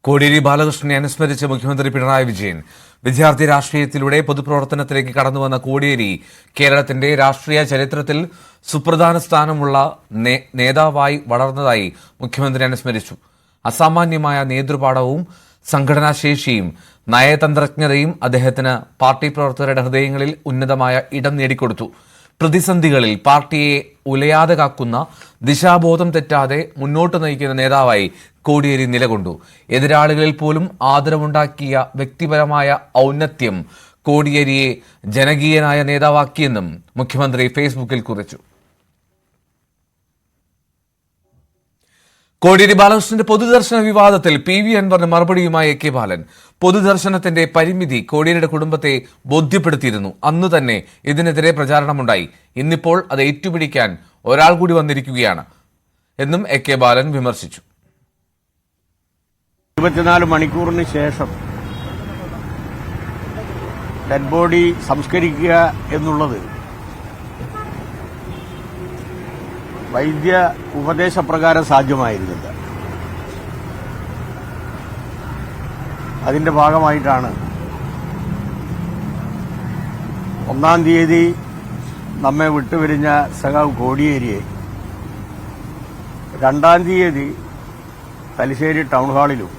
കോടിയേരി ബാലകൃഷ്ണനെ അനുസ്മരിച്ച് മുഖ്യമന്ത്രി പിണറായി വിജയൻ. വിദ്യാർത്ഥി രാഷ്ട്രീയത്തിലൂടെ പൊതുപ്രവർത്തനത്തിലേക്ക് കടന്നുവന്ന കോടിയേരി കേരളത്തിന്റെ രാഷ്ട്രീയ ചരിത്രത്തിൽ സുപ്രധാന സ്ഥാനമുള്ള നേതാവായി വളർന്നതായി മുഖ്യമന്ത്രി അനുസ്മരിച്ചു. അസാമാന്യമായ നേതൃപാടവവും സംഘടനാശേഷിയും നയതന്ത്രജ്ഞതയും അദ്ദേഹത്തിന് പാർട്ടി പ്രവർത്തകരുടെ ഹൃദയങ്ങളിൽ ഉന്നതമായ ഇടം നേടിക്കൊടുത്തു. പ്രതിസന്ധികളിൽ പാർട്ടിയെ ഉലയാതെ കാക്കുന്ന, ദിശാബോധം തെറ്റാതെ മുന്നോട്ട് നയിക്കുന്ന നേതാവായി കോടിയേരി നിലകൊണ്ടു. എതിരാളികളിൽ പോലും ആദരവുണ്ടാക്കിയ വ്യക്തിപരമായ ഔന്നത്യം കോടിയേരിയെ ജനകീയനായ നേതാവാക്കിയെന്നും മുഖ്യമന്ത്രി ഫേസ്ബുക്കിൽ കുറിച്ചു. കോടിയേരി ബാലകൃഷ്ണന്റെ പൊതുദർശന വിവാദത്തിൽ PV അൻവറിന് മറുപടിയുമായി AK ബാലൻ. പൊതുദർശനത്തിന്റെ പരിമിതി കോടിയേരിയുടെ കുടുംബത്തെ ബോധ്യപ്പെടുത്തിയിരുന്നു. അന്നു തന്നെ ഇതിനെതിരെ പ്രചാരണമുണ്ടായി. ഇന്നിപ്പോൾ അത് ഏറ്റുപിടിക്കാൻ ഒരാൾ കൂടി വന്നിരിക്കുകയാണ് എന്നും AK ബാലൻ വിമർശിച്ചു. 24 മണിക്കൂറിന് ശേഷം ഡെഡ് ബോഡി സംസ്കരിക്കുക എന്നുള്ളത് വൈദ്യ ഉപദേശപ്രകാരം സാധ്യമായിരുന്നില്ല. അതിന്റെ ഭാഗമായിട്ടാണ് 1-ാം തീയതി നമ്മെ വിട്ടുപിരിഞ്ഞ സഖാവ് കോടിയേരിയെ 2-ാം തീയതി തലശ്ശേരി ടൗൺ ഹാളിലും